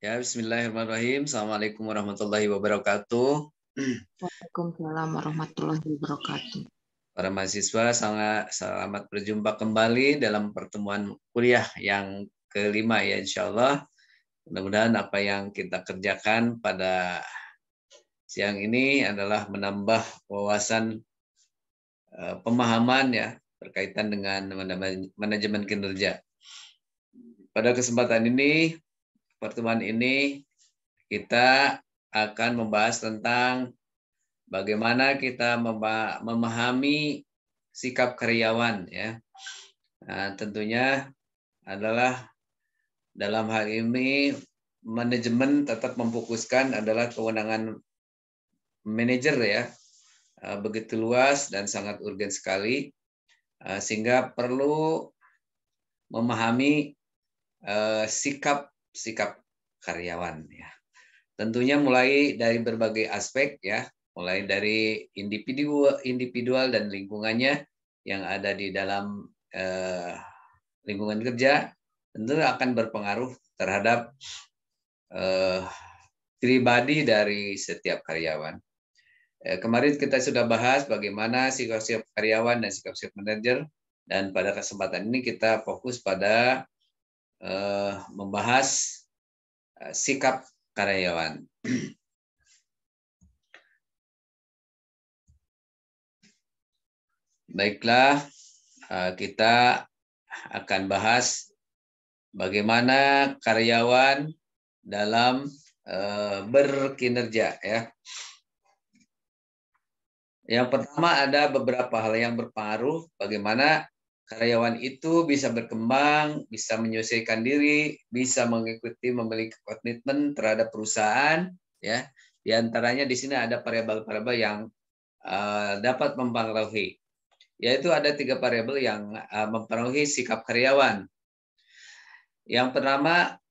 Ya, bismillahirrahmanirrahim. Assalamualaikum warahmatullahi wabarakatuh. Waalaikumsalam warahmatullahi wabarakatuh. Para mahasiswa, selamat berjumpa kembali dalam pertemuan kuliah yang kelima ya, insya Allah. Mudah-mudahan apa yang kita kerjakan pada siang ini adalah menambah wawasan pemahaman ya berkaitan dengan manajemen kinerja. Pada kesempatan ini, pertemuan ini kita akan membahas tentang bagaimana kita memahami sikap karyawan ya. Nah, tentunya adalah dalam hal ini manajemen tetap memfokuskan adalah kewenangan manajer ya. Begitu luas dan sangat urgen sekali sehingga perlu memahami sikap karyawan ya. Tentunya mulai dari berbagai aspek ya, mulai dari individual dan lingkungannya yang ada di dalam lingkungan kerja, tentu akan berpengaruh terhadap pribadi dari setiap karyawan. Kemarin kita sudah bahas bagaimana sikap-sikap karyawan dan sikap-sikap manajer, dan pada kesempatan ini kita fokus pada membahas sikap karyawan. Baiklah, kita akan bahas bagaimana karyawan dalam berkinerja ya. Yang pertama ada beberapa hal yang berpengaruh bagaimana karyawan itu bisa berkembang, bisa menyesuaikan diri, bisa mengikuti, memiliki komitmen terhadap perusahaan ya. Di antaranya di sini ada variabel-variabel yang dapat mempengaruhi. Yaitu ada 3 variabel yang mempengaruhi sikap karyawan. Yang pertama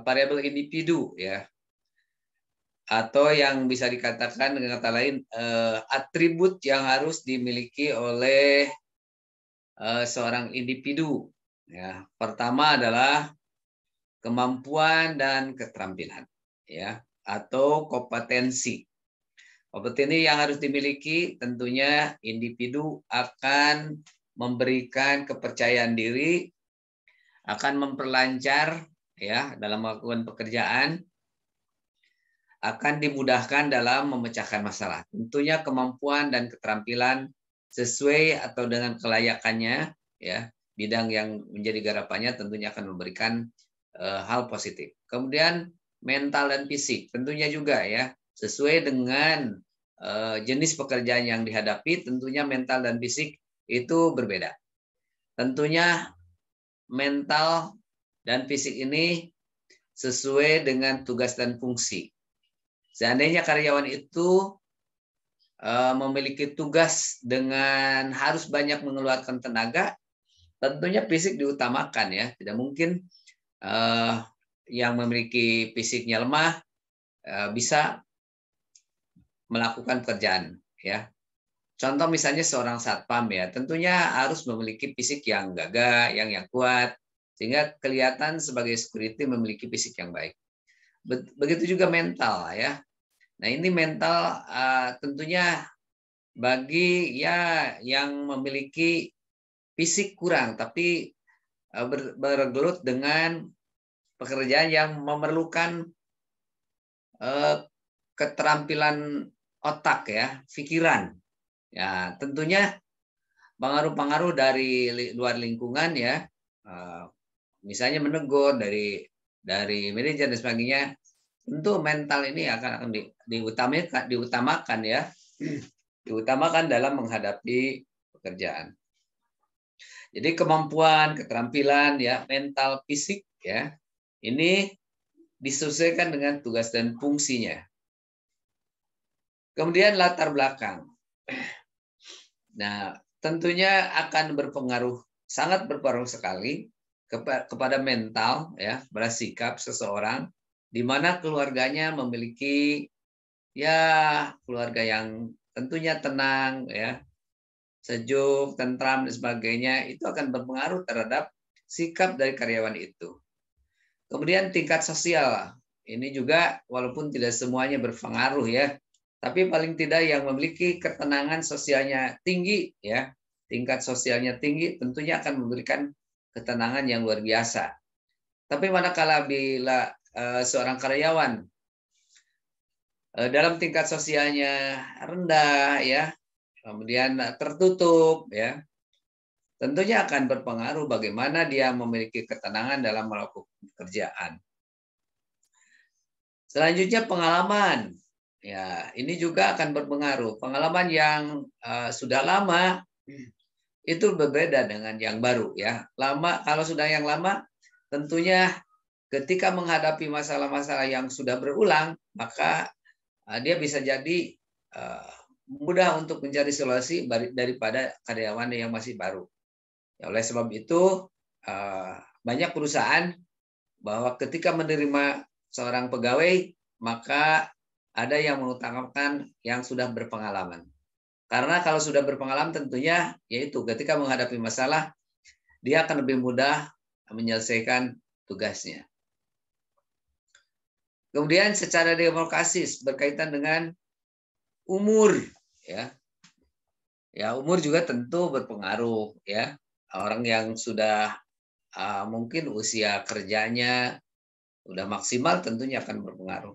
variabel individu ya, atau yang bisa dikatakan dengan kata lain atribut yang harus dimiliki oleh seorang individu ya. Pertama adalah kemampuan dan keterampilan ya, atau kompetensi. Kompetensi yang harus dimiliki tentunya individu akan memberikan kepercayaan diri, akan memperlancar ya dalam melakukan pekerjaan, akan dimudahkan dalam memecahkan masalah. Tentunya kemampuan dan keterampilan sesuai atau dengan kelayakannya ya, bidang yang menjadi garapannya tentunya akan memberikan hal positif. Kemudian mental dan fisik tentunya juga ya, sesuai dengan jenis pekerjaan yang dihadapi, tentunya mental dan fisik itu berbeda. Tentunya mental dan fisik ini sesuai dengan tugas dan fungsi. Seandainya karyawan itu memiliki tugas dengan harus banyak mengeluarkan tenaga, tentunya fisik diutamakan ya. Tidak mungkin yang memiliki fisiknya lemah bisa melakukan pekerjaan ya. Contoh misalnya seorang satpam ya, tentunya harus memiliki fisik yang gagah, yang kuat, sehingga kelihatan sebagai security memiliki fisik yang baik. Begitu juga mental ya. Nah ini mental tentunya bagi ya yang memiliki fisik kurang, tapi bergelut dengan pekerjaan yang memerlukan keterampilan otak ya, pikiran. Ya, tentunya pengaruh-pengaruh dari luar lingkungan ya, misalnya menegur dari manajer dan sebagainya, tentu mental ini akan diutamakan ya, diutamakan dalam menghadapi pekerjaan. Jadi kemampuan, keterampilan ya, mental, fisik ya, ini disesuaikan dengan tugas dan fungsinya. Kemudian latar belakang. Nah, tentunya akan berpengaruh, sangat berpengaruh sekali kepada mental ya, pada sikap seseorang, di mana keluarganya memiliki ya keluarga yang tentunya tenang ya, sejuk, tentram dan sebagainya, itu akan berpengaruh terhadap sikap dari karyawan itu. Kemudian tingkat sosial. Ini juga walaupun tidak semuanya berpengaruh ya, tapi paling tidak yang memiliki ketenangan sosialnya tinggi ya, tingkat sosialnya tinggi tentunya akan memberikan ketenangan yang luar biasa. Tapi manakala bila seorang karyawan dalam tingkat sosialnya rendah ya, kemudian tertutup ya, tentunya akan berpengaruh bagaimana dia memiliki ketenangan dalam melakukan pekerjaan. Selanjutnya pengalaman. Ya, ini juga akan berpengaruh. Pengalaman yang sudah lama itu berbeda dengan yang baru ya. Lama, kalau sudah yang lama tentunya ketika menghadapi masalah-masalah yang sudah berulang, maka dia bisa jadi mudah untuk mencari solusi daripada karyawan yang masih baru. Ya, oleh sebab itu banyak perusahaan bahwa ketika menerima seorang pegawai, maka ada yang mengutamakan yang sudah berpengalaman. Karena kalau sudah berpengalaman tentunya yaitu ketika menghadapi masalah, dia akan lebih mudah menyelesaikan tugasnya. Kemudian secara demokrasis berkaitan dengan umur, ya. Ya, umur juga tentu berpengaruh, ya. Orang yang sudah mungkin usia kerjanya udah maksimal tentunya akan berpengaruh.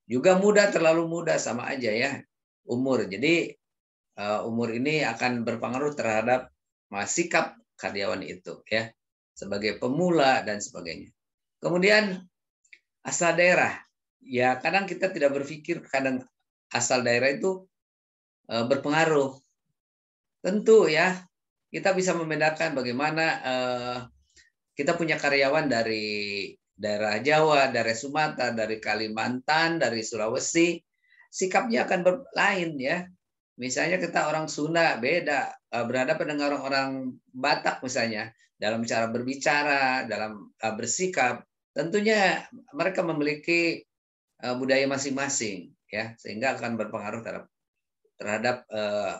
Juga muda, terlalu muda sama aja ya umur. Jadi umur ini akan berpengaruh terhadap sikap karyawan itu ya, sebagai pemula dan sebagainya. Kemudian asal daerah. Ya, kadang kita tidak berpikir kadang asal daerah itu berpengaruh. Tentu ya, kita bisa membedakan bagaimana kita punya karyawan dari daerah Jawa, dari Sumatera, dari Kalimantan, dari Sulawesi, sikapnya akan lain ya. Misalnya kita orang Sunda beda, berhadapan dengan orang-orang Batak misalnya, dalam cara berbicara, dalam bersikap, tentunya mereka memiliki budaya masing-masing ya, sehingga akan berpengaruh terhadap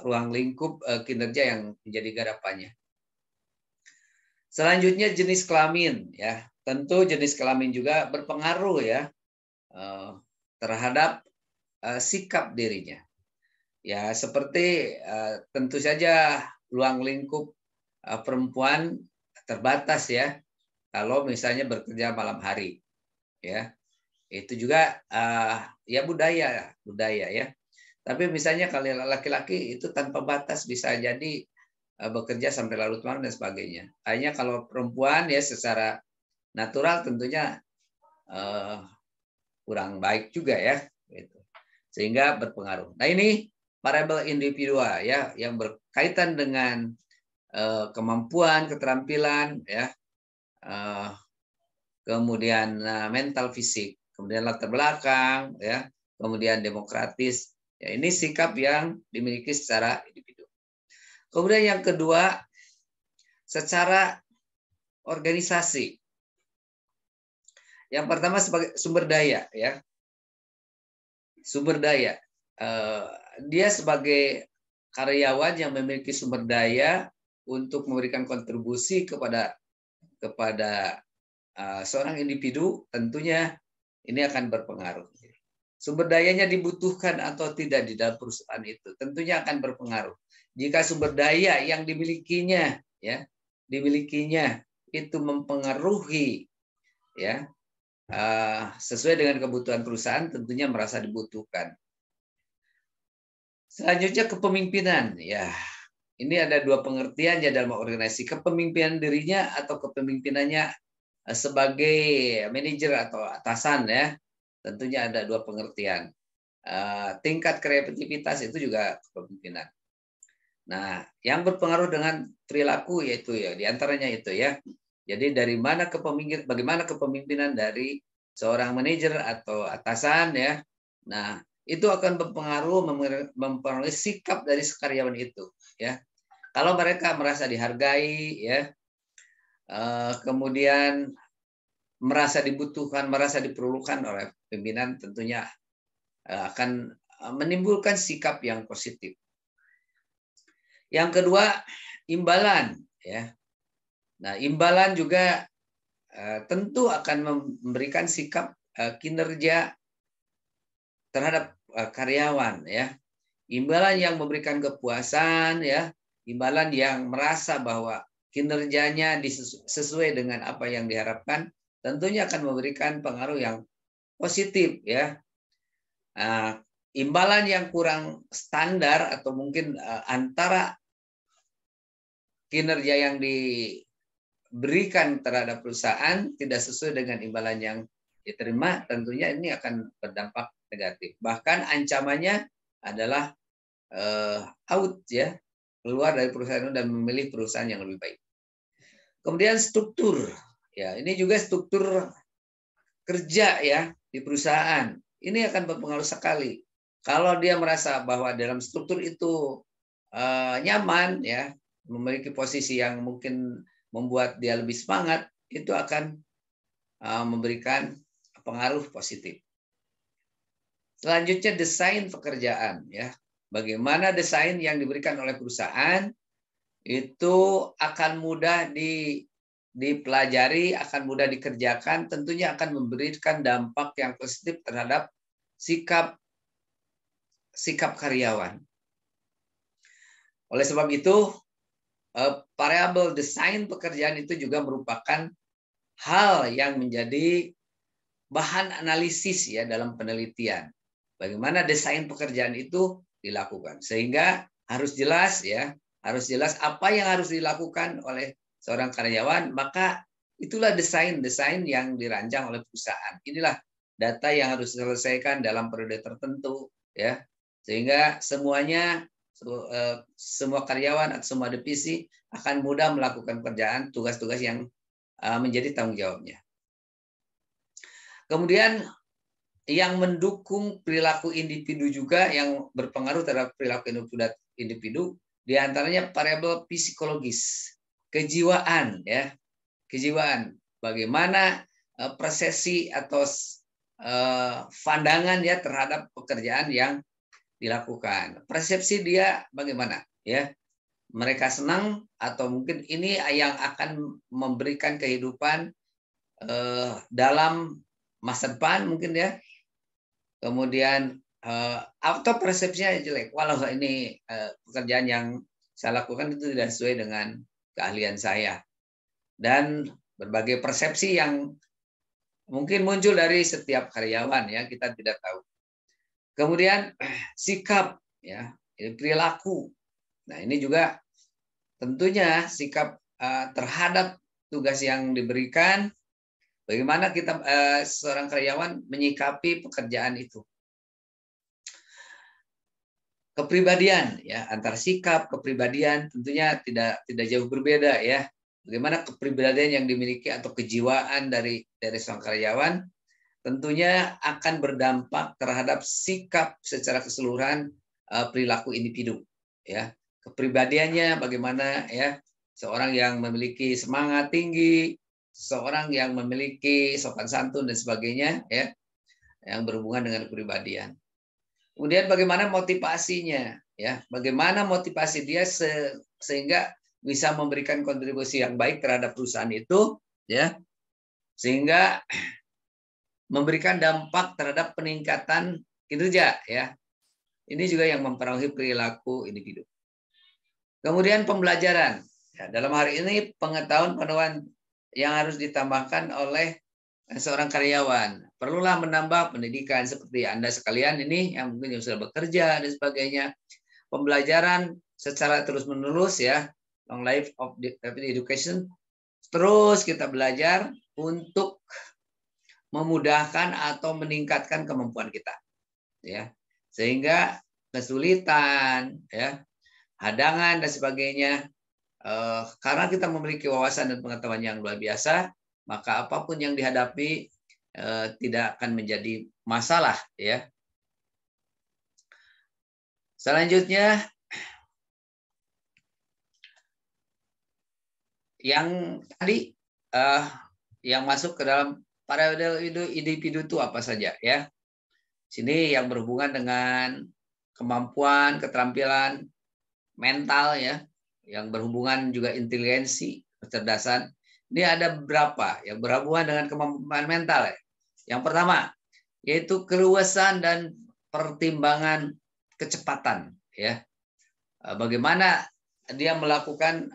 ruang lingkup kinerja yang menjadi garapannya. Selanjutnya jenis kelamin ya. Tentu jenis kelamin juga berpengaruh ya terhadap sikap dirinya. Ya, seperti tentu saja ruang lingkup perempuan terbatas ya. Kalau misalnya bekerja malam hari. Ya. Itu juga ya budaya ya. Tapi misalnya kalau laki-laki itu tanpa batas bisa jadi bekerja sampai larut malam dan sebagainya. Hanya kalau perempuan ya secara natural tentunya kurang baik juga ya, gitu. Sehingga berpengaruh. Nah ini variabel individual ya yang berkaitan dengan kemampuan, keterampilan ya, kemudian mental fisik, kemudian latar belakang ya, kemudian demokratis. Ya, ini sikap yang dimiliki secara individu. Kemudian yang kedua, secara organisasi. Yang pertama sebagai sumber daya, ya. Sumber daya. Dia sebagai karyawan yang memiliki sumber daya untuk memberikan kontribusi kepada seorang individu, tentunya ini akan berpengaruh. Sumber dayanya dibutuhkan atau tidak di dalam perusahaan itu, tentunya akan berpengaruh. Jika sumber daya yang dimilikinya itu mempengaruhi ya sesuai dengan kebutuhan perusahaan, tentunya merasa dibutuhkan. Selanjutnya kepemimpinan ya. Ini ada dua pengertian ya dalam organisasi, kepemimpinan dirinya atau kepemimpinannya sebagai manajer atau atasan ya. Tentunya ada dua pengertian. Tingkat kreativitas itu juga kepemimpinan. Nah, yang berpengaruh dengan perilaku yaitu ya diantaranya itu ya. Jadi dari mana bagaimana kepemimpinan dari seorang manajer atau atasan ya. Nah, itu akan berpengaruh mempengaruhi sikap dari karyawan itu ya. Kalau mereka merasa dihargai ya, kemudian merasa dibutuhkan, merasa diperlukan oleh pimpinan, tentunya akan menimbulkan sikap yang positif. Yang kedua, imbalan ya. Nah, imbalan juga tentu akan memberikan sikap kinerja terhadap karyawan, ya. Imbalan yang memberikan kepuasan, ya, imbalan yang merasa bahwa kinerjanya sesuai dengan apa yang diharapkan, tentunya akan memberikan pengaruh yang positif, ya. Imbalan yang kurang standar atau mungkin antara kinerja yang diberikan terhadap perusahaan tidak sesuai dengan imbalan yang diterima, tentunya ini akan berdampak negatif. Bahkan ancamannya adalah out, ya, keluar dari perusahaan dan memilih perusahaan yang lebih baik. Kemudian struktur, ya, ini juga struktur kerja, ya, di perusahaan ini akan berpengaruh sekali. Kalau dia merasa bahwa dalam struktur itu nyaman, ya, memiliki posisi yang mungkin membuat dia lebih semangat, itu akan memberikan pengaruh positif. Selanjutnya desain pekerjaan, ya. Bagaimana desain yang diberikan oleh perusahaan itu akan mudah dipelajari, akan mudah dikerjakan, tentunya akan memberikan dampak yang positif terhadap sikap karyawan. Oleh sebab itu, variabel desain pekerjaan itu juga merupakan hal yang menjadi bahan analisis, ya, dalam penelitian. Bagaimana desain pekerjaan itu dilakukan, sehingga harus jelas, ya, harus jelas apa yang harus dilakukan oleh seorang karyawan, maka itulah desain yang dirancang oleh perusahaan. Inilah data yang harus diselesaikan dalam periode tertentu, ya, sehingga semuanya, semua karyawan atau semua divisi akan mudah melakukan pekerjaan tugas-tugas yang menjadi tanggung jawabnya. Kemudian yang mendukung perilaku individu juga yang berpengaruh terhadap perilaku individu, diantaranya variabel psikologis, kejiwaan, ya, kejiwaan. Bagaimana persepsi atau pandangan dia terhadap pekerjaan yang dilakukan. Persepsi dia bagaimana, ya? Mereka senang atau mungkin ini yang akan memberikan kehidupan dalam masa depan mungkin, ya. Kemudian auto persepsinya jelek. Walau ini pekerjaan yang saya lakukan itu tidak sesuai dengan keahlian saya. Dan berbagai persepsi yang mungkin muncul dari setiap karyawan, ya, kita tidak tahu. Kemudian sikap, ya, perilaku. Nah, ini juga tentunya sikap terhadap tugas yang diberikan. Bagaimana kita seorang karyawan menyikapi pekerjaan itu. Kepribadian, ya, antara sikap, kepribadian tentunya tidak jauh berbeda, ya. Bagaimana kepribadian yang dimiliki atau kejiwaan dari seorang karyawan tentunya akan berdampak terhadap sikap secara keseluruhan perilaku individu, ya. Kepribadiannya bagaimana, ya, seorang yang memiliki semangat tinggi, seorang yang memiliki sopan santun dan sebagainya, ya, yang berhubungan dengan kepribadian. Kemudian bagaimana motivasinya, ya, bagaimana motivasi dia sehingga bisa memberikan kontribusi yang baik terhadap perusahaan itu, ya, sehingga memberikan dampak terhadap peningkatan kinerja, ya. Ini juga yang mempengaruhi perilaku individu. Kemudian pembelajaran, ya, dalam hari ini pengetahuan yang harus ditambahkan oleh seorang karyawan. Perlulah menambah pendidikan seperti Anda sekalian ini yang mungkin sudah bekerja dan sebagainya. Pembelajaran secara terus-menerus, ya, long life of education. Terus kita belajar untuk memudahkan atau meningkatkan kemampuan kita, ya. Sehingga kesulitan, ya, hadangan dan sebagainya, karena kita memiliki wawasan dan pengetahuan yang luar biasa, maka apapun yang dihadapi tidak akan menjadi masalah, ya. Selanjutnya yang tadi yang masuk ke dalam variabel individu itu apa saja, ya. Sini yang berhubungan dengan kemampuan, keterampilan mental, ya, yang berhubungan juga inteligensi, kecerdasan. Ini ada beberapa yang berhubungan dengan kemampuan mental. Yang pertama, yaitu keluasan dan pertimbangan kecepatan. Ya, bagaimana dia melakukan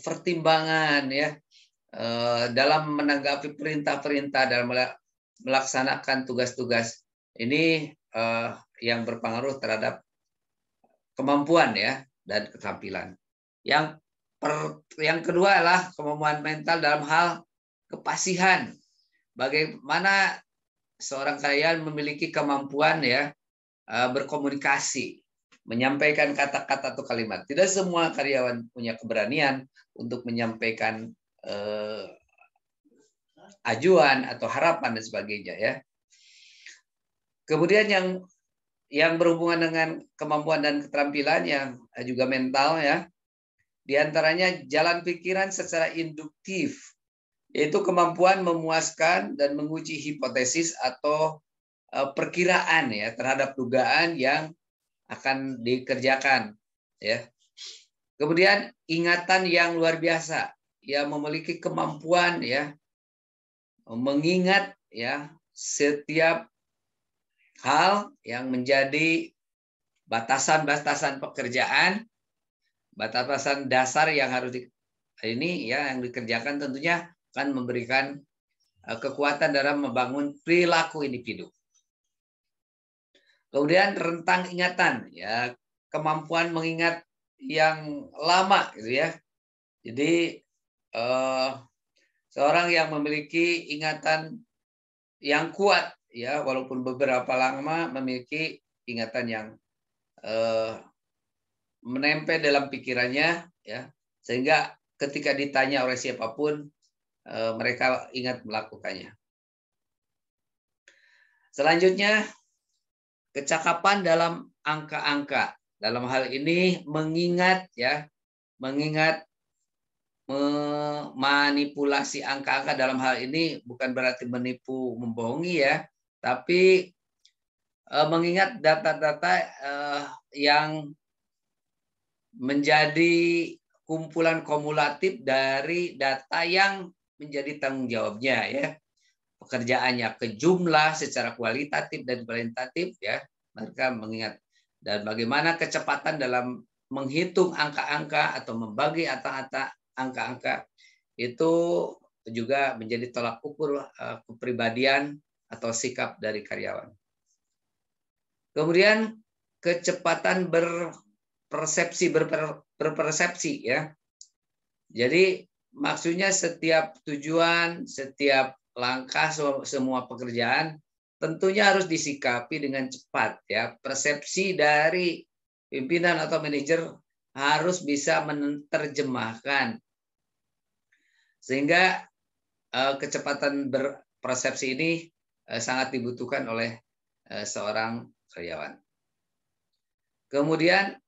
pertimbangan ya dalam menanggapi perintah-perintah dalam melaksanakan tugas-tugas. Ini yang berpengaruh terhadap kemampuan ya dan keterampilan. Yang kedua adalah kemampuan mental dalam hal kepasihan. Bagaimana seorang karyawan memiliki kemampuan ya berkomunikasi, menyampaikan kata-kata atau kalimat. Tidak semua karyawan punya keberanian untuk menyampaikan ajuan atau harapan dan sebagainya ya. Kemudian yang berhubungan dengan kemampuan dan keterampilan yang juga mental ya. Di antaranya jalan pikiran secara induktif, yaitu kemampuan memuaskan dan menguji hipotesis atau perkiraan ya terhadap dugaan yang akan dikerjakan ya. Kemudian ingatan yang luar biasa, ya memiliki kemampuan ya mengingat ya setiap hal yang menjadi batasan-batasan pekerjaan, batasan dasar yang harus ini ya yang dikerjakan tentunya akan memberikan kekuatan dalam membangun perilaku individu. Kemudian rentang ingatan ya, kemampuan mengingat yang lama gitu ya. Jadi seorang yang memiliki ingatan yang kuat ya, walaupun beberapa lama memiliki ingatan yang menempel dalam pikirannya ya, sehingga ketika ditanya oleh siapapun mereka ingat melakukannya. Selanjutnya kecakapan dalam angka-angka. Dalam hal ini mengingat ya, mengingat memanipulasi angka-angka dalam hal ini bukan berarti menipu, membohongi ya, tapi mengingat data-data yang menjadi kumpulan kumulatif dari data yang menjadi tanggung jawabnya ya. Pekerjaannya ke jumlah secara kualitatif dan kualitatif ya, mereka mengingat. Dan bagaimana kecepatan dalam menghitung angka-angka atau membagi angka-angka itu juga menjadi tolak ukur kepribadian atau sikap dari karyawan. Kemudian kecepatan berpersepsi ya. Jadi maksudnya setiap tujuan, setiap langkah, semua pekerjaan tentunya harus disikapi dengan cepat ya. Persepsi dari pimpinan atau manajer harus bisa menerjemahkan sehingga kecepatan berpersepsi ini sangat dibutuhkan oleh seorang karyawan. Kemudian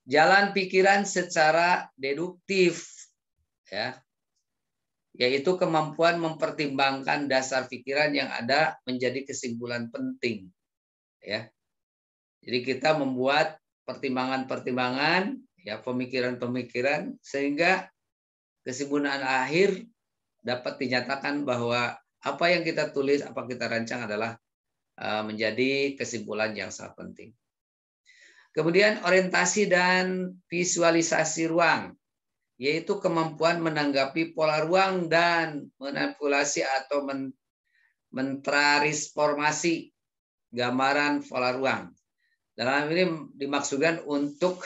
jalan pikiran secara deduktif ya, yaitu kemampuan mempertimbangkan dasar pikiran yang ada menjadi kesimpulan penting ya. Jadi kita membuat pertimbangan-pertimbangan ya, pemikiran-pemikiran sehingga kesimpulan akhir dapat dinyatakan bahwa apa yang kita tulis, apa kita rancang adalah menjadi kesimpulan yang sangat penting. Kemudian orientasi dan visualisasi ruang, yaitu kemampuan menanggapi pola ruang dan manipulasi atau mentransformasi gambaran pola ruang. Dalam ini dimaksudkan untuk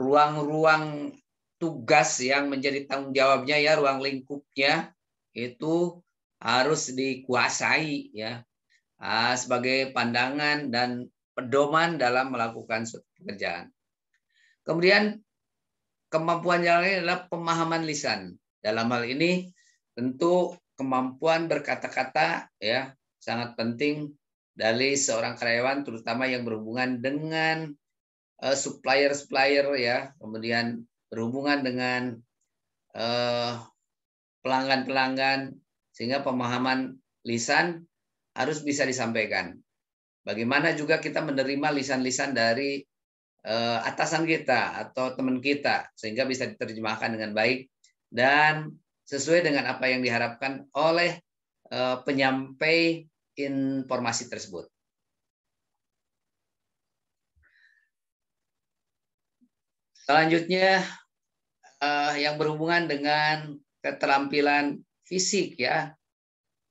ruang-ruang tugas yang menjadi tanggung jawabnya ya, ruang lingkupnya itu harus dikuasai ya, sebagai pandangan dan pedoman dalam melakukan suatu pekerjaan. Kemudian kemampuan yang lain adalah pemahaman lisan. Dalam hal ini tentu kemampuan berkata-kata ya sangat penting dari seorang karyawan, terutama yang berhubungan dengan supplier ya, kemudian berhubungan dengan pelanggan-pelanggan, sehingga pemahaman lisan harus bisa disampaikan. Bagaimana juga kita menerima lisan-lisan dari atasan kita atau teman kita sehingga bisa diterjemahkan dengan baik dan sesuai dengan apa yang diharapkan oleh penyampai informasi tersebut. Selanjutnya yang berhubungan dengan keterampilan fisik ya.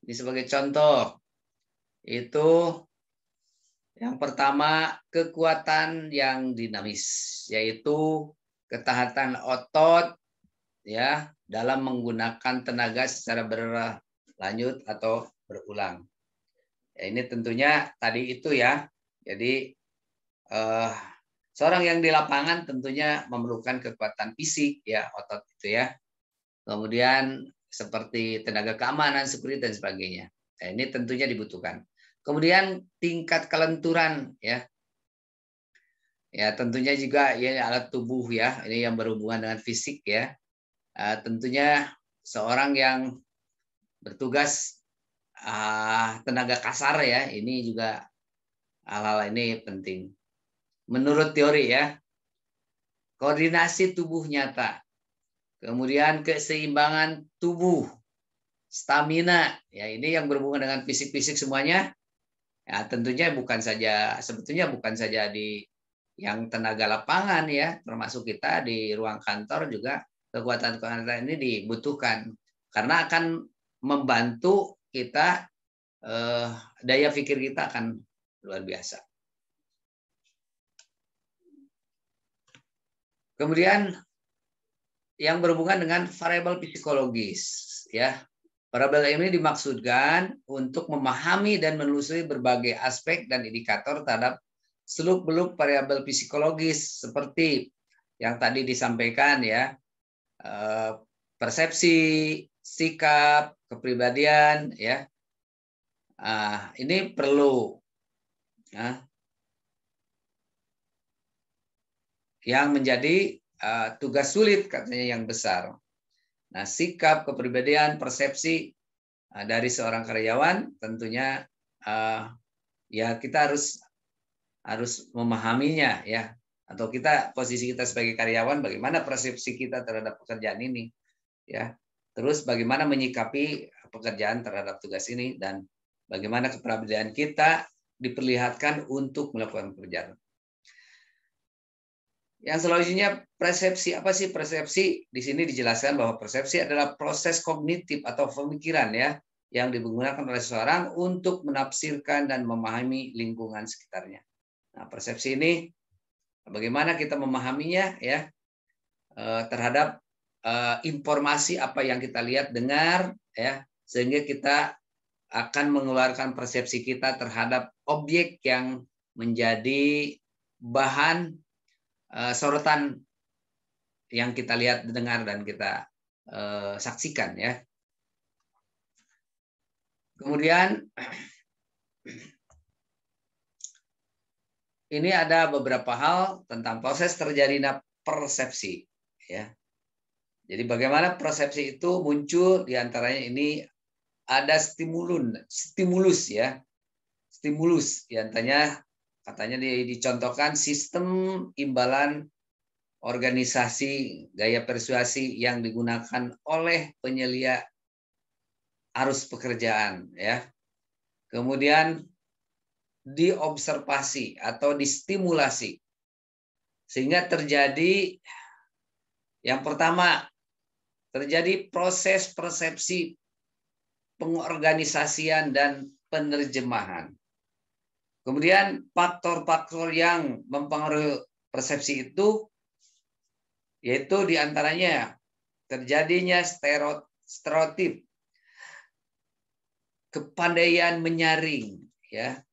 Ini sebagai contoh itu yang pertama kekuatan yang dinamis yaitu ketahanan otot ya dalam menggunakan tenaga secara berlanjut atau berulang. Ya, ini tentunya tadi itu ya. Jadi seorang yang di lapangan tentunya memerlukan kekuatan fisik ya otot itu ya. Kemudian seperti tenaga keamanan, security dan sebagainya. Nah, ini tentunya dibutuhkan. Kemudian tingkat kelenturan ya. Ya, tentunya juga ya alat tubuh ya. Ini yang berhubungan dengan fisik ya. Tentunya seorang yang bertugas tenaga kasar ya, ini juga hal-hal ini penting. Menurut teori ya, koordinasi tubuh nyata. Kemudian keseimbangan tubuh, stamina, ya ini yang berhubungan dengan fisik-fisik semuanya. Ya, tentunya sebetulnya bukan saja di yang tenaga lapangan ya, termasuk kita di ruang kantor juga kekuatan-kekuatan ini dibutuhkan karena akan membantu kita daya pikir kita akan luar biasa. Kemudian yang berhubungan dengan variabel psikologis ya. Variabel ini dimaksudkan untuk memahami dan menelusuri berbagai aspek dan indikator terhadap seluk-beluk variabel psikologis seperti yang tadi disampaikan ya, persepsi, sikap, kepribadian ya. Ini perlu ya, yang menjadi tugas sulit katanya yang besar. Nah, sikap, kepribadian, persepsi dari seorang karyawan tentunya ya kita harus memahaminya ya. Atau posisi kita sebagai karyawan bagaimana persepsi kita terhadap pekerjaan ini ya. Terus bagaimana menyikapi pekerjaan terhadap tugas ini dan bagaimana kepribadian kita diperlihatkan untuk melakukan pekerjaan. Yang selanjutnya persepsi. Apa sih persepsi? Di sini dijelaskan bahwa persepsi adalah proses kognitif atau pemikiran ya yang digunakan oleh seseorang untuk menafsirkan dan memahami lingkungan sekitarnya. Nah, persepsi ini bagaimana kita memahaminya ya terhadap informasi apa yang kita lihat, dengar ya sehingga kita akan mengeluarkan persepsi kita terhadap objek yang menjadi bahan sorotan yang kita lihat, dengar dan kita saksikan ya. Kemudian ini ada beberapa hal tentang proses terjadinya persepsi ya. Jadi bagaimana persepsi itu muncul diantaranya ini ada stimulus ya. Stimulus diantaranya katanya dicontohkan sistem imbalan organisasi gaya persuasi yang digunakan oleh penyelia arus pekerjaan ya. Kemudian diobservasi atau distimulasi sehingga terjadi yang pertama terjadi proses persepsi pengorganisasian dan penerjemahan. Kemudian faktor-faktor yang mempengaruhi persepsi itu yaitu diantaranya terjadinya stereotip, kepandaian menyaring, ya,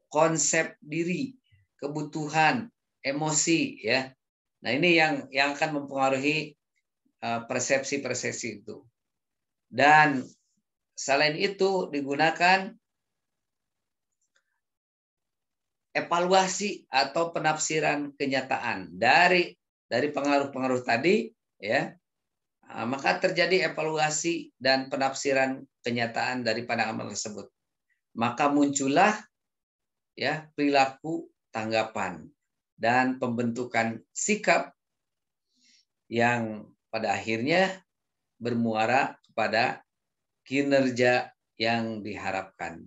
konsep diri, kebutuhan, emosi, ya. Nah ini yang akan mempengaruhi persepsi-persepsi itu. Dan selain itu digunakan evaluasi atau penafsiran kenyataan dari pengaruh-pengaruh tadi ya, maka terjadi evaluasi dan penafsiran kenyataan dari pandangan tersebut, maka muncullah ya perilaku tanggapan. dan pembentukan sikap yang pada akhirnya bermuara kepada kinerja yang diharapkan.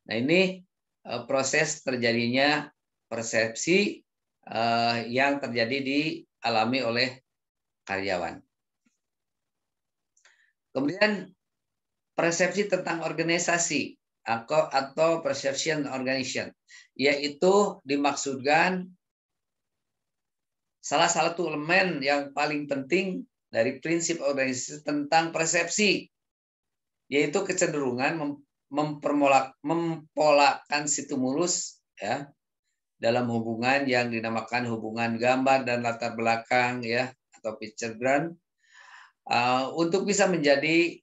Nah, ini proses terjadinya persepsi yang terjadi dialami oleh karyawan. Kemudian persepsi tentang organisasi atau perception organization, yaitu dimaksudkan salah satu elemen yang paling penting dari prinsip organisasi tentang persepsi, yaitu kecenderungan mempolakan stimulus ya dalam hubungan yang dinamakan hubungan gambar dan latar belakang ya atau picture ground untuk bisa menjadi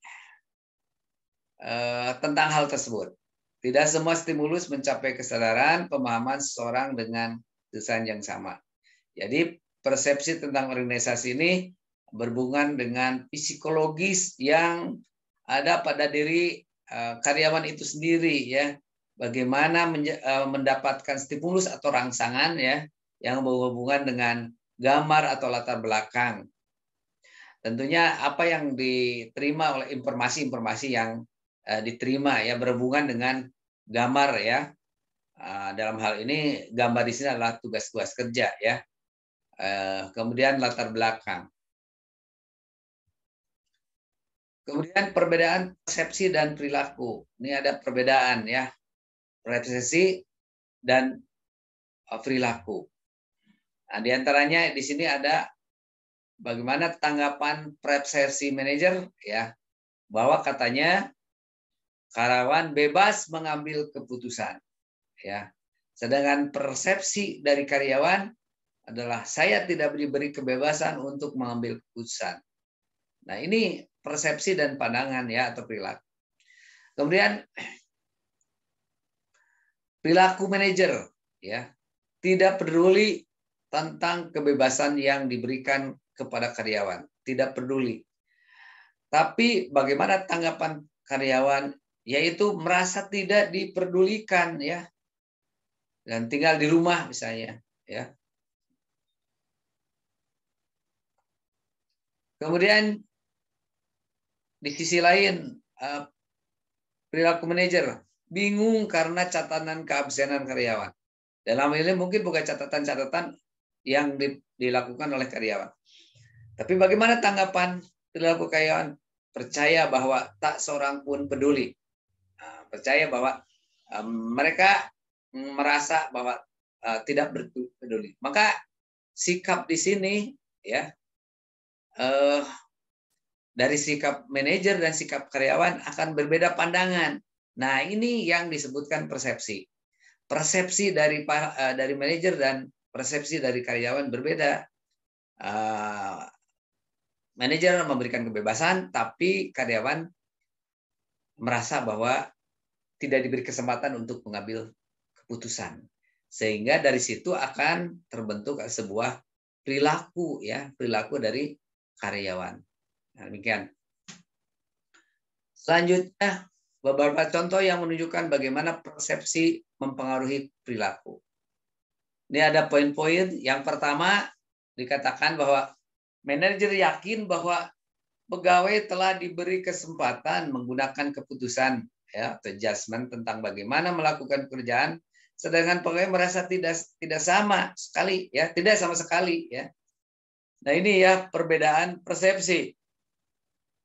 tentang hal tersebut. Tidak semua stimulus mencapai kesadaran pemahaman seseorang dengan desain yang sama. Jadi persepsi tentang organisasi ini berhubungan dengan psikologis yang ada pada diri karyawan itu sendiri ya. Bagaimana mendapatkan stimulus atau rangsangan ya yang berhubungan dengan gambar atau latar belakang. Tentunya apa yang diterima oleh informasi-informasi yang diterima ya berhubungan dengan gambar ya. Dalam hal ini gambar di sini adalah tugas-tugas kerja ya. Kemudian latar belakang. Kemudian perbedaan persepsi dan perilaku. Ini ada perbedaan ya. Persepsi dan perilaku. Nah, di antaranya di sini ada bagaimana tanggapan persepsi manajer ya. Bahwa katanya karyawan bebas mengambil keputusan ya. Sedangkan persepsi dari karyawan adalah saya tidak diberi kebebasan untuk mengambil keputusan. Nah, ini persepsi dan pandangan ya atau perilaku. Kemudian perilaku manajer ya tidak peduli tentang kebebasan yang diberikan kepada karyawan, tidak peduli. Tapi bagaimana tanggapan karyawan yaitu merasa tidak diperdulikan ya dan tinggal di rumah misalnya ya. Kemudian di sisi lain perilaku manajer bingung karena catatan keabsenan karyawan. Dalam hal ini mungkin bukan catatan-catatan yang dilakukan oleh karyawan. Tapi bagaimana tanggapan perilaku karyawan? Percaya bahwa tak seorang pun peduli. Percaya bahwa mereka merasa bahwa tidak peduli. Maka sikap di sini ya dari sikap manajer dan sikap karyawan akan berbeda pandangan. Nah, ini yang disebutkan persepsi. Persepsi dari manajer dan persepsi dari karyawan berbeda. Manajer memberikan kebebasan, tapi karyawan merasa bahwa tidak diberi kesempatan untuk mengambil keputusan. Sehingga dari situ akan terbentuk sebuah perilaku ya, perilaku dari karyawan. Nah, demikian. Selanjutnya, beberapa contoh yang menunjukkan bagaimana persepsi mempengaruhi perilaku. Ini ada poin-poin. Yang pertama, dikatakan bahwa manajer yakin bahwa pegawai telah diberi kesempatan menggunakan keputusan ya, atau judgment tentang bagaimana melakukan pekerjaan, sedangkan pegawai merasa tidak sama sekali ya, tidak sama sekali ya. Nah, ini ya perbedaan persepsi.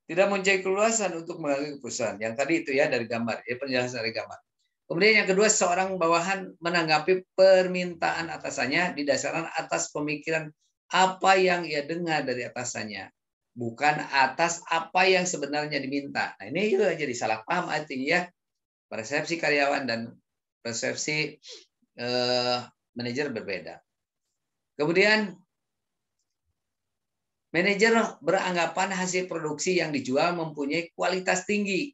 Tidak mempunyai keluasan untuk mengambil keputusan. Yang tadi itu ya dari gambar, ya penjelasan dari gambar. Kemudian yang kedua, seorang bawahan menanggapi permintaan atasannya didasarkan atas pemikiran apa yang ia dengar dari atasannya, bukan atas apa yang sebenarnya diminta. Nah, ini juga jadi salah paham artinya ya. Persepsi karyawan dan persepsi manajer berbeda. Kemudian manajer beranggapan hasil produksi yang dijual mempunyai kualitas tinggi.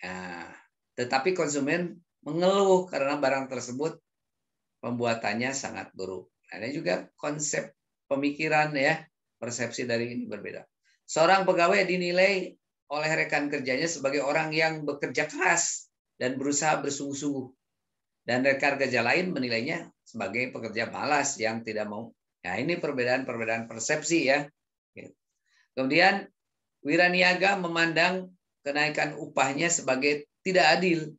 Nah, tetapi konsumen mengeluh karena barang tersebut pembuatannya sangat buruk. Ada juga konsep pemikiran ya, persepsi dari ini berbeda. Seorang pegawai dinilai oleh rekan kerjanya sebagai orang yang bekerja keras dan berusaha bersungguh-sungguh. Dan rekan kerja lain menilainya sebagai pekerja malas yang tidak mau. Nah, ini perbedaan-perbedaan persepsi ya. Kemudian wiraniaga memandang kenaikan upahnya sebagai tidak adil.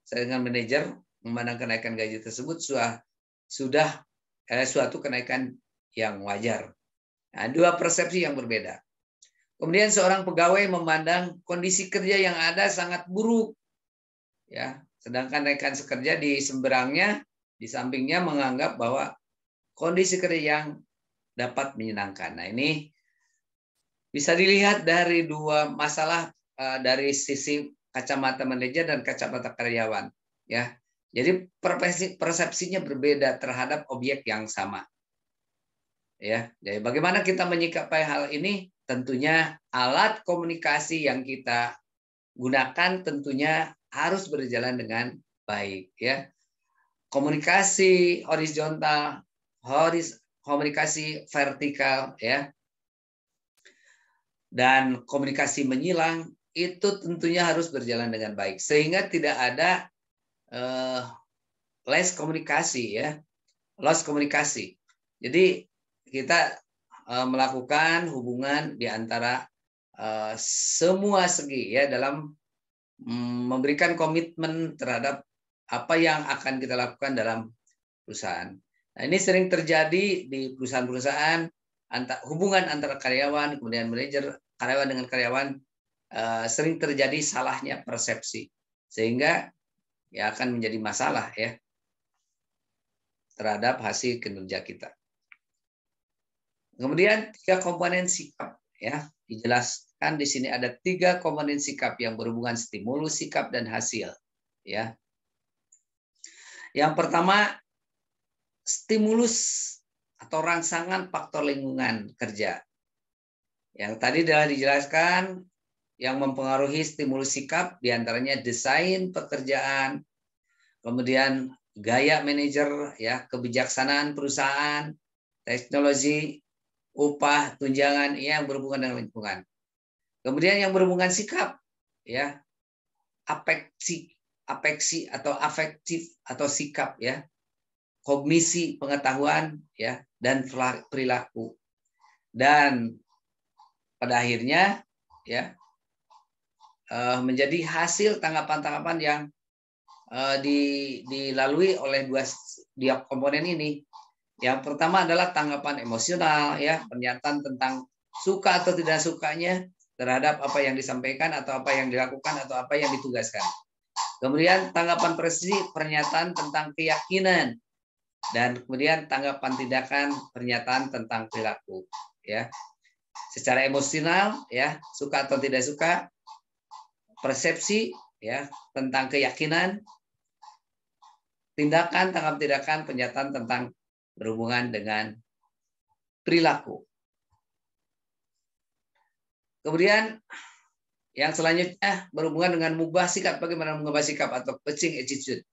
Sedangkan manajer memandang kenaikan gaji tersebut sudah suatu kenaikan yang wajar. Nah, dua persepsi yang berbeda. Kemudian seorang pegawai memandang kondisi kerja yang ada sangat buruk. Ya, sedangkan rekan sekerja di seberangnya, di sampingnya menganggap bahwa kondisi kerja yang dapat menyenangkan. Nah, ini bisa dilihat dari dua masalah dari sisi kacamata manajer dan kacamata karyawan. Ya, jadi persepsinya berbeda terhadap objek yang sama. Ya, jadi bagaimana kita menyikapi hal ini? Tentunya alat komunikasi yang kita gunakan tentunya harus berjalan dengan baik. Ya, komunikasi horizontal, komunikasi vertikal, ya, dan komunikasi menyilang itu tentunya harus berjalan dengan baik sehingga tidak ada loss komunikasi. Jadi kita melakukan hubungan di antara semua segi ya dalam memberikan komitmen terhadap apa yang akan kita lakukan dalam perusahaan. Nah, ini sering terjadi di perusahaan-perusahaan hubungan antara karyawan kemudian manajer, karyawan dengan karyawan sering terjadi salahnya persepsi sehingga ya akan menjadi masalah ya terhadap hasil kinerja kita. Kemudian 3 komponen sikap ya dijelaskan di sini ada 3 komponen sikap yang berhubungan stimulus, sikap dan hasil ya. Yang pertama stimulus atau rangsangan faktor lingkungan kerja. Yang tadi telah dijelaskan yang mempengaruhi stimulus sikap diantaranya desain pekerjaan, kemudian gaya manajer, ya, kebijaksanaan perusahaan, teknologi, upah, tunjangan yang berhubungan dengan lingkungan. Kemudian yang berhubungan sikap, ya, apeksi atau afektif atau sikap, ya, kognisi pengetahuan, ya, dan perilaku. Dan pada akhirnya, ya, menjadi hasil tanggapan-tanggapan yang dilalui oleh dua komponen ini. Yang pertama adalah tanggapan emosional, ya, pernyataan tentang suka atau tidak sukanya terhadap apa yang disampaikan atau apa yang dilakukan atau apa yang ditugaskan. Kemudian tanggapan persepsi, pernyataan tentang keyakinan, dan kemudian tanggapan tindakan, pernyataan tentang perilaku, ya. Secara emosional, ya, suka atau tidak suka, persepsi, ya, tentang keyakinan, tindakan, tanggapan tindakan, pernyataan tentang berhubungan dengan perilaku. Kemudian yang selanjutnya berhubungan dengan mengubah sikap. Bagaimana mengubah sikap atau coaching attitude?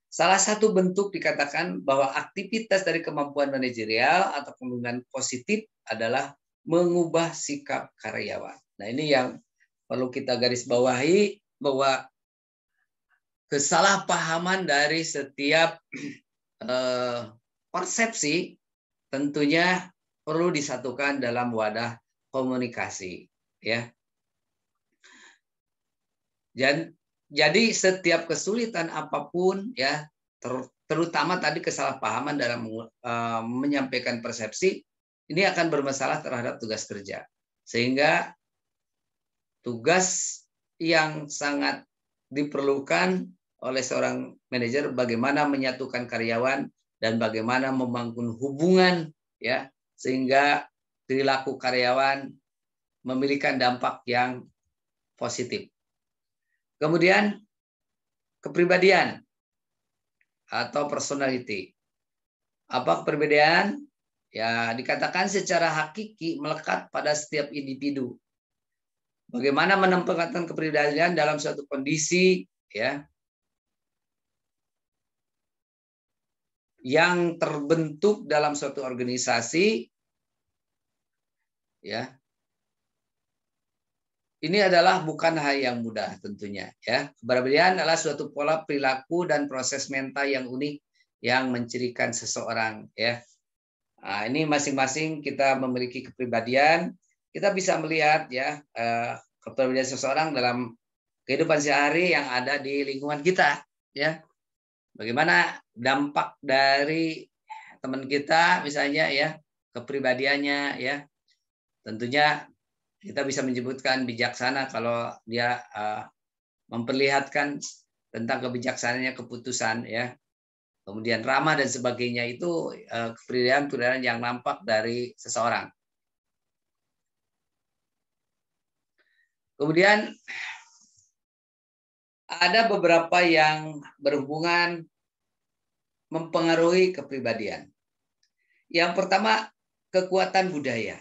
Salah satu bentuk dikatakan bahwa aktivitas dari kemampuan manajerial atau kemampuan positif adalah mengubah sikap karyawan. Nah, ini yang perlu kita garis bawahi, bahwa kesalahpahaman dari setiap persepsi tentunya perlu disatukan dalam wadah komunikasi, ya. Jadi setiap kesulitan apapun, ya, terutama tadi kesalahpahaman dalam menyampaikan persepsi, ini akan bermasalah terhadap tugas kerja. Sehingga tugas yang sangat diperlukan oleh seorang manajer bagaimana menyatukan karyawan dan bagaimana membangun hubungan, ya, sehingga perilaku karyawan memberikan dampak yang positif. Kemudian kepribadian atau personality. Apa perbedaan? Ya, dikatakan secara hakiki melekat pada setiap individu. Bagaimana menempatkan kepribadian dalam suatu kondisi, ya, yang terbentuk dalam suatu organisasi, ya. Ini adalah bukan hal yang mudah tentunya, ya. Kepribadian adalah suatu pola perilaku dan proses mental yang unik yang mencirikan seseorang, ya. Nah, ini masing-masing kita memiliki kepribadian. Kita bisa melihat ya kepribadian seseorang dalam kehidupan sehari yang ada di lingkungan kita, ya. Bagaimana dampak dari teman kita misalnya ya, kepribadiannya ya. Tentunya kita bisa menyebutkan bijaksana kalau dia memperlihatkan tentang kebijaksanaannya keputusan ya. Kemudian ramah dan sebagainya itu kepribadian yang nampak dari seseorang. Kemudian ada beberapa yang berhubungan mempengaruhi kepribadian. Yang pertama, kekuatan budaya.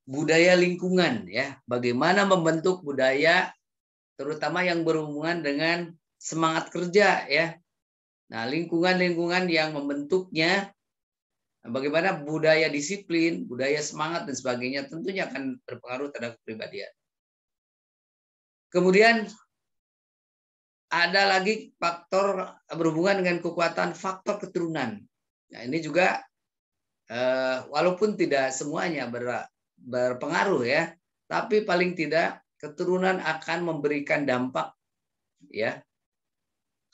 Budaya lingkungan ya. Bagaimana membentuk budaya terutama yang berhubungan dengan semangat kerja ya. Nah, lingkungan-lingkungan yang membentuknya, bagaimana budaya disiplin, budaya semangat dan sebagainya tentunya akan berpengaruh terhadap kepribadian. Kemudian ada lagi faktor berhubungan dengan kekuatan faktor keturunan. Nah, ini juga walaupun tidak semuanya berpengaruh ya, tapi paling tidak keturunan akan memberikan dampak ya,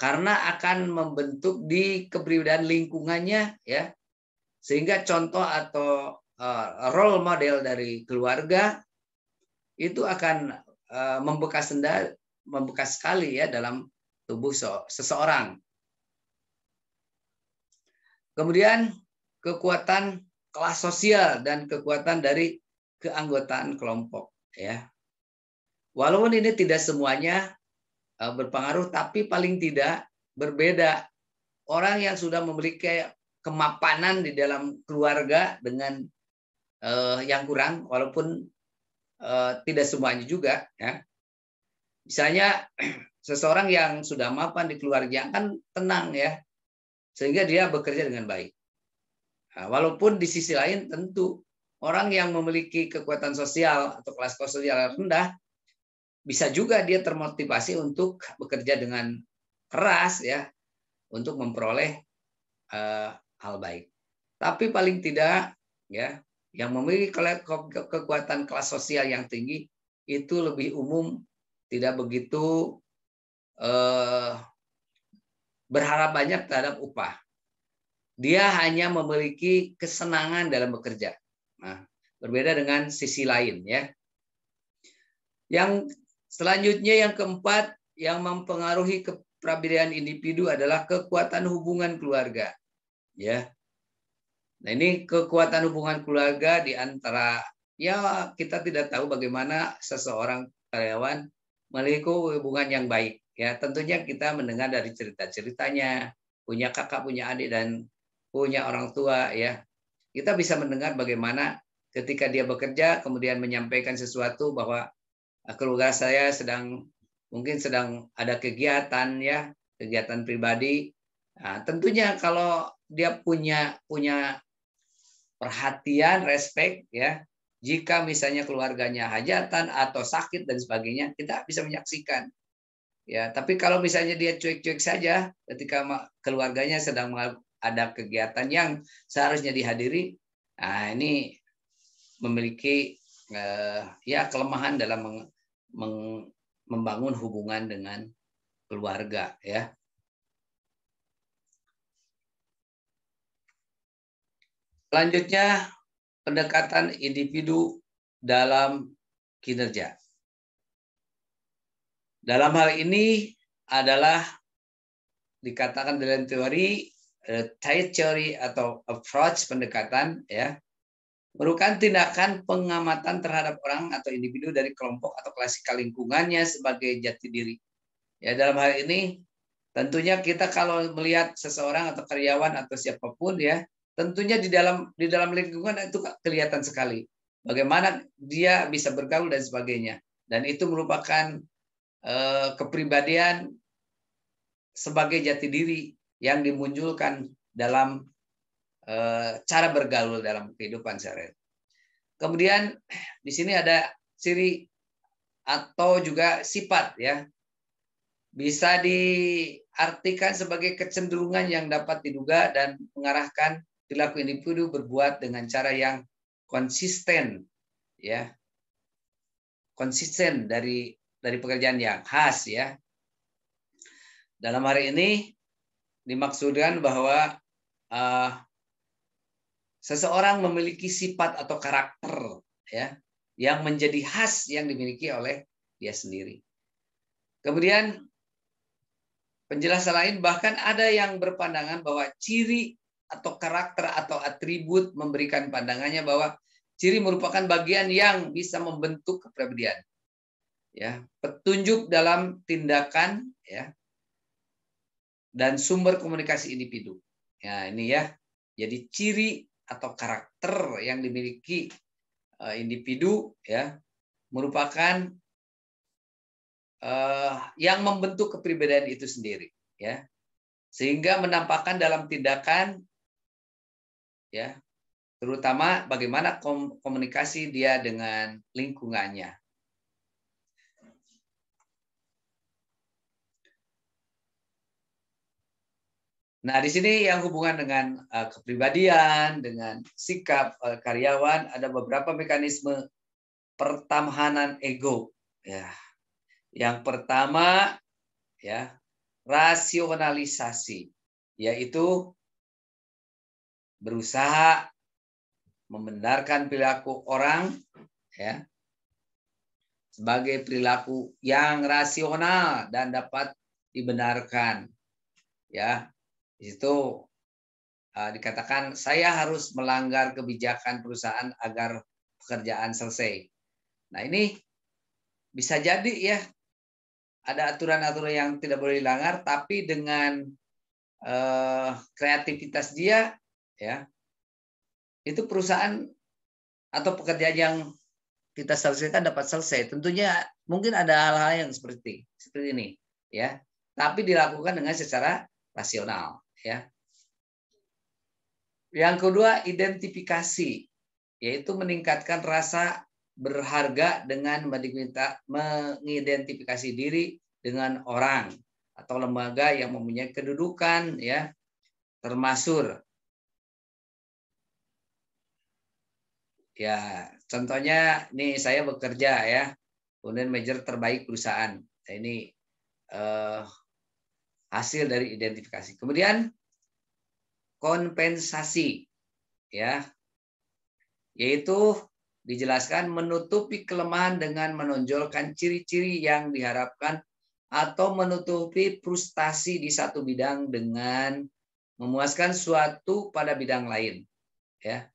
karena akan membentuk di kepribadian lingkungannya ya, sehingga contoh atau role model dari keluarga itu akan membekas sekali ya dalam tubuh seseorang. Kemudian kekuatan kelas sosial dan kekuatan dari keanggotaan kelompok ya. Walaupun ini tidak semuanya berpengaruh, tapi paling tidak berbeda. Orang yang sudah memiliki kemapanan di dalam keluarga dengan yang kurang, walaupun tidak semuanya juga ya. Misalnya seseorang yang sudah mapan di keluarga kan tenang ya, sehingga dia bekerja dengan baik. Nah, walaupun di sisi lain tentu orang yang memiliki kekuatan sosial atau kelas sosial rendah bisa juga dia termotivasi untuk bekerja dengan keras ya untuk memperoleh hal baik. Tapi paling tidak ya yang memiliki kekuatan kelas sosial yang tinggi itu lebih umum, tidak begitu berharap banyak terhadap upah. Dia hanya memiliki kesenangan dalam bekerja. Nah, berbeda dengan sisi lain ya. Yang selanjutnya yang keempat yang mempengaruhi kepribadian individu adalah kekuatan hubungan keluarga. Ya. Nah, ini kekuatan hubungan keluarga di antara ya kita tidak tahu bagaimana seseorang karyawan memiliki hubungan yang baik. Ya, tentunya kita mendengar dari cerita-ceritanya, punya kakak, punya adik dan punya orang tua ya. Kita bisa mendengar bagaimana ketika dia bekerja kemudian menyampaikan sesuatu bahwa keluarga saya mungkin sedang ada kegiatan ya, kegiatan pribadi. Nah, tentunya kalau dia punya perhatian, respect ya. Jika misalnya keluarganya hajatan atau sakit dan sebagainya, kita bisa menyaksikan. Ya, tapi kalau misalnya dia cuek-cuek saja ketika keluarganya sedang ada kegiatan yang seharusnya dihadiri, nah ini memiliki ya kelemahan dalam membangun hubungan dengan keluarga ya. Selanjutnya pendekatan individu dalam kinerja. Dalam hal ini adalah dikatakan dalam teori theory atau approach pendekatan ya, merupakan tindakan pengamatan terhadap orang atau individu dari kelompok atau klasikal lingkungannya sebagai jati diri. Ya, dalam hal ini tentunya kita kalau melihat seseorang atau karyawan atau siapapun ya, tentunya di dalam lingkungan itu kelihatan sekali bagaimana dia bisa bergaul dan sebagainya. Dan itu merupakan kepribadian sebagai jati diri yang dimunculkan dalam cara bergaul dalam kehidupan sehari-hari. Kemudian di sini ada ciri atau juga sifat ya. bisa diartikan sebagai kecenderungan yang dapat diduga dan mengarahkan perilaku individu berbuat dengan cara yang konsisten, ya, konsisten dari pekerjaan yang khas, ya. Dalam hari ini dimaksudkan bahwa seseorang memiliki sifat atau karakter, ya, yang menjadi khas yang dimiliki oleh dia sendiri. Kemudian penjelasan lain bahkan ada yang berpandangan bahwa ciri atau karakter atau atribut memberikan pandangannya bahwa ciri merupakan bagian yang bisa membentuk kepribadian, ya, petunjuk dalam tindakan, ya, dan sumber komunikasi individu. Ya, ini ya. Jadi ciri atau karakter yang dimiliki individu, ya, merupakan yang membentuk kepribadian itu sendiri, ya, sehingga menampakkan dalam tindakan, ya, terutama bagaimana komunikasi dia dengan lingkungannya. Nah, di sini yang hubungan dengan kepribadian, dengan sikap karyawan, ada beberapa mekanisme pertahanan ego, ya. Yang pertama, ya, rasionalisasi, yaitu berusaha membenarkan perilaku orang, ya, sebagai perilaku yang rasional dan dapat dibenarkan, ya. Di situ dikatakan saya harus melanggar kebijakan perusahaan agar pekerjaan selesai. Nah, ini bisa jadi, ya, ada aturan-aturan yang tidak boleh dilanggar, tapi dengan kreativitas dia, ya, itu perusahaan atau pekerjaan yang kita selesaikan dapat selesai. Tentunya mungkin ada hal-hal yang seperti ini, ya, tapi dilakukan dengan secara rasional, ya. Yang kedua, identifikasi, yaitu meningkatkan rasa berharga dengan mengidentifikasi diri dengan orang atau lembaga yang mempunyai kedudukan, ya, termasuk, ya, contohnya nih saya bekerja, ya, kemudian manajer terbaik perusahaan. Nah, ini hasil dari identifikasi. Kemudian kompensasi, ya, yaitu dijelaskan menutupi kelemahan dengan menonjolkan ciri-ciri yang diharapkan atau menutupi frustasi di satu bidang dengan memuaskan suatu pada bidang lain, ya.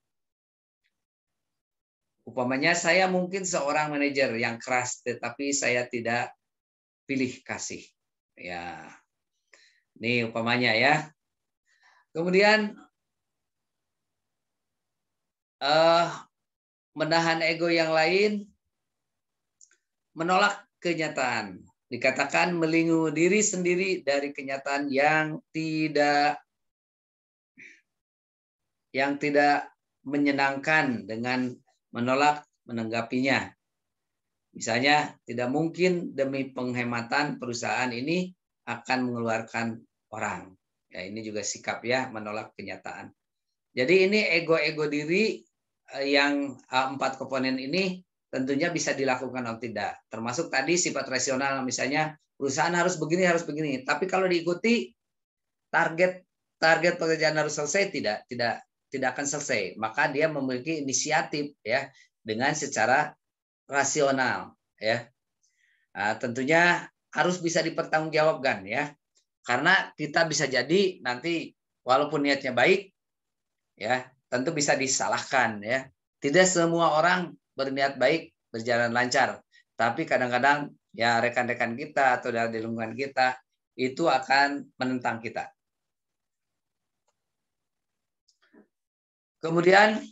Umpamanya saya mungkin seorang manajer yang keras, tetapi saya tidak pilih kasih, ya. Ini umpamanya, ya. Kemudian menahan ego yang lain, menolak kenyataan. Dikatakan melindungi diri sendiri dari kenyataan yang tidak menyenangkan dengan menolak menanggapinya. Misalnya, tidak mungkin demi penghematan perusahaan ini akan mengeluarkan orang. Ya, ini juga sikap, ya, menolak kenyataan. Jadi ini ego-ego diri yang 4 komponen ini tentunya bisa dilakukan atau tidak. Termasuk tadi sifat rasional, misalnya perusahaan harus begini, harus begini. Tapi kalau diikuti target pekerjaan harus selesai, tidak akan selesai. Maka dia memiliki inisiatif, ya, dengan secara rasional, ya. Nah, tentunya harus bisa dipertanggungjawabkan, ya. Karena kita bisa jadi nanti walaupun niatnya baik, ya, tentu bisa disalahkan, ya. Tidak semua orang berniat baik berjalan lancar, tapi kadang-kadang, ya, rekan-rekan kita atau dari lingkungan kita itu akan menentang kita. Kemudian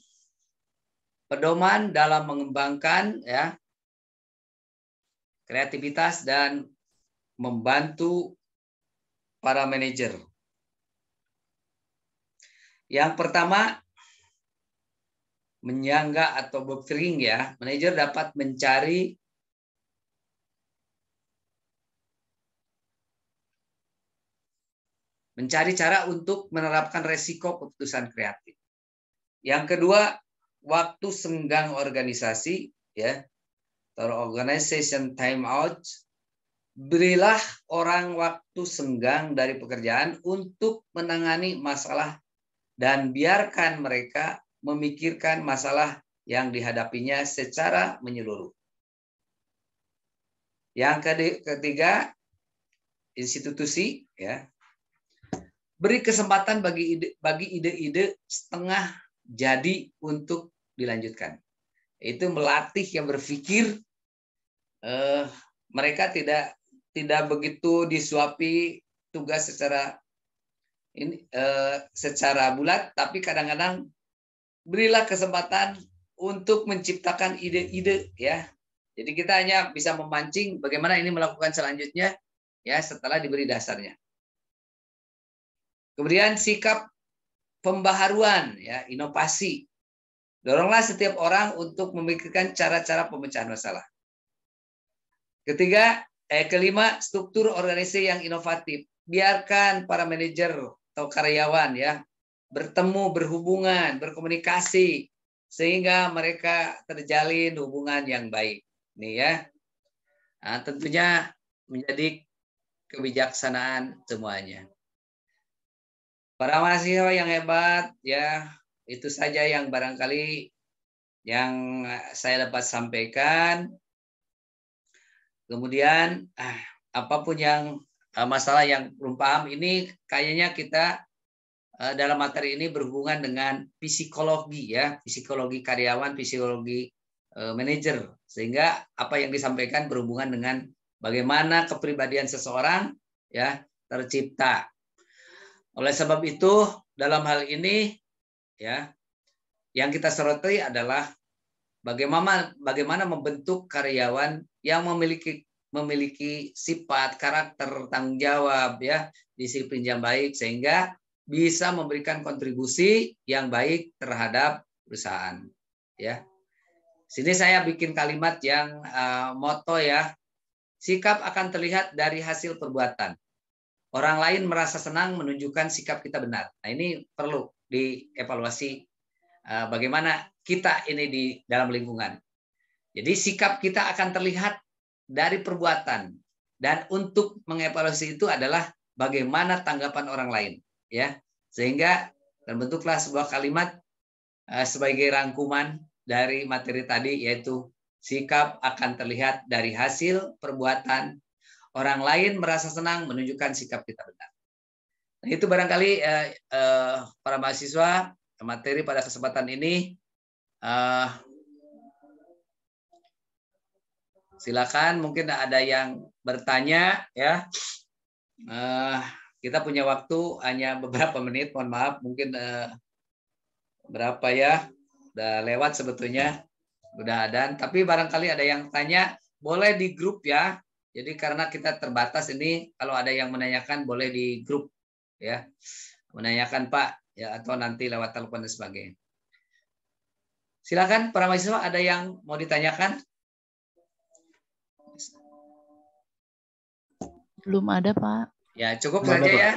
pedoman dalam mengembangkan, ya, kreativitas dan membantu para manajer. Yang pertama, menyangga atau berkering, ya. Manajer dapat mencari Mencari cara untuk menerapkan resiko keputusan kreatif. Yang kedua, waktu senggang organisasi, ya, atau organization time out. Berilah orang waktu senggang dari pekerjaan untuk menangani masalah dan biarkan mereka memikirkan masalah yang dihadapinya secara menyeluruh. Yang ketiga, institusi, ya, beri kesempatan bagi ide-ide setengah jadi untuk dilanjutkan. Itu melatih yang berpikir, mereka tidak begitu disuapi tugas secara bulat, tapi kadang-kadang berilah kesempatan untuk menciptakan ide-ide, ya. Jadi kita hanya bisa memancing bagaimana ini melakukan selanjutnya, ya, setelah diberi dasarnya. Kemudian sikap pembaharuan, ya, inovasi. Doronglah setiap orang untuk memikirkan cara-cara pemecahan masalah. Kelima, struktur organisasi yang inovatif. Biarkan para manajer atau karyawan, ya, bertemu, berhubungan, berkomunikasi sehingga mereka terjalin hubungan yang baik. Ini, ya. Nah, tentunya menjadi kebijaksanaan semuanya. Para mahasiswa yang hebat, ya, itu saja yang barangkali yang saya dapat sampaikan. Kemudian apapun yang masalah yang belum paham ini, kayaknya kita dalam materi ini berhubungan dengan psikologi, ya, psikologi karyawan, psikologi manajer, sehingga apa yang disampaikan berhubungan dengan bagaimana kepribadian seseorang, ya, tercipta. Oleh sebab itu, dalam hal ini, ya, yang kita soroti adalah bagaimana membentuk karyawan yang memiliki sifat, karakter, tanggung jawab, ya, disiplin yang baik sehingga bisa memberikan kontribusi yang baik terhadap perusahaan, ya. Sini saya bikin kalimat yang moto, ya. Sikap akan terlihat dari hasil perbuatan. Orang lain merasa senang menunjukkan sikap kita benar. Nah, ini perlu dievaluasi bagaimana kita ini di dalam lingkungan. Jadi sikap kita akan terlihat dari perbuatan, dan untuk mengevaluasi itu adalah bagaimana tanggapan orang lain, ya, sehingga terbentuklah sebuah kalimat sebagai rangkuman dari materi tadi, yaitu sikap akan terlihat dari hasil perbuatan. Orang lain merasa senang menunjukkan sikap kita benar. Nah, itu barangkali para mahasiswa materi pada kesempatan ini. Silakan, mungkin ada yang bertanya, ya. Kita punya waktu hanya beberapa menit, mohon maaf, mungkin berapa, ya, udah lewat sebetulnya, udah ada. Tapi barangkali ada yang tanya, boleh di grup, ya. Jadi karena kita terbatas ini, kalau ada yang menanyakan boleh di grup, ya, menanyakan Pak, ya, atau nanti lewat telepon dan sebagainya. Silakan para mahasiswa, ada yang mau ditanyakan? Belum ada, Pak. Ya, cukup saja, ya.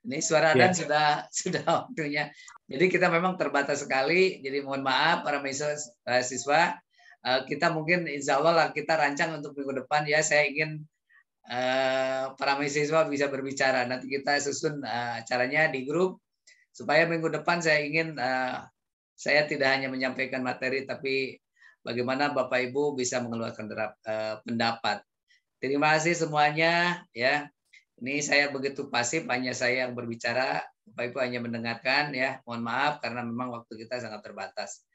Ini suara dan sudah waktunya. Jadi kita memang terbatas sekali. Jadi mohon maaf para mahasiswa. Kita mungkin insya Allah kita rancang untuk minggu depan, ya. Saya ingin para mahasiswa bisa berbicara. Nanti kita susun acaranya di grup supaya minggu depan saya ingin saya tidak hanya menyampaikan materi, tapi bagaimana Bapak Ibu bisa mengeluarkan pendapat. Terima kasih semuanya, ya. Ini saya begitu pasif, hanya saya yang berbicara, Bapak Ibu hanya mendengarkan, ya. Mohon maaf karena memang waktu kita sangat terbatas.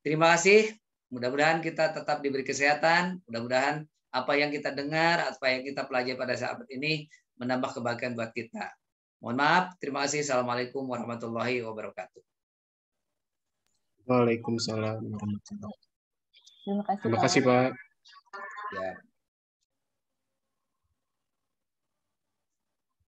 Terima kasih. Mudah-mudahan kita tetap diberi kesehatan. Mudah-mudahan apa yang kita dengar, apa yang kita pelajari pada saat ini menambah kebahagiaan buat kita. Mohon maaf. Terima kasih. Assalamualaikum warahmatullahi wabarakatuh. Waalaikumsalam warahmatullahi wabarakatuh. Terima kasih, Terima kasih, Pak. Ya.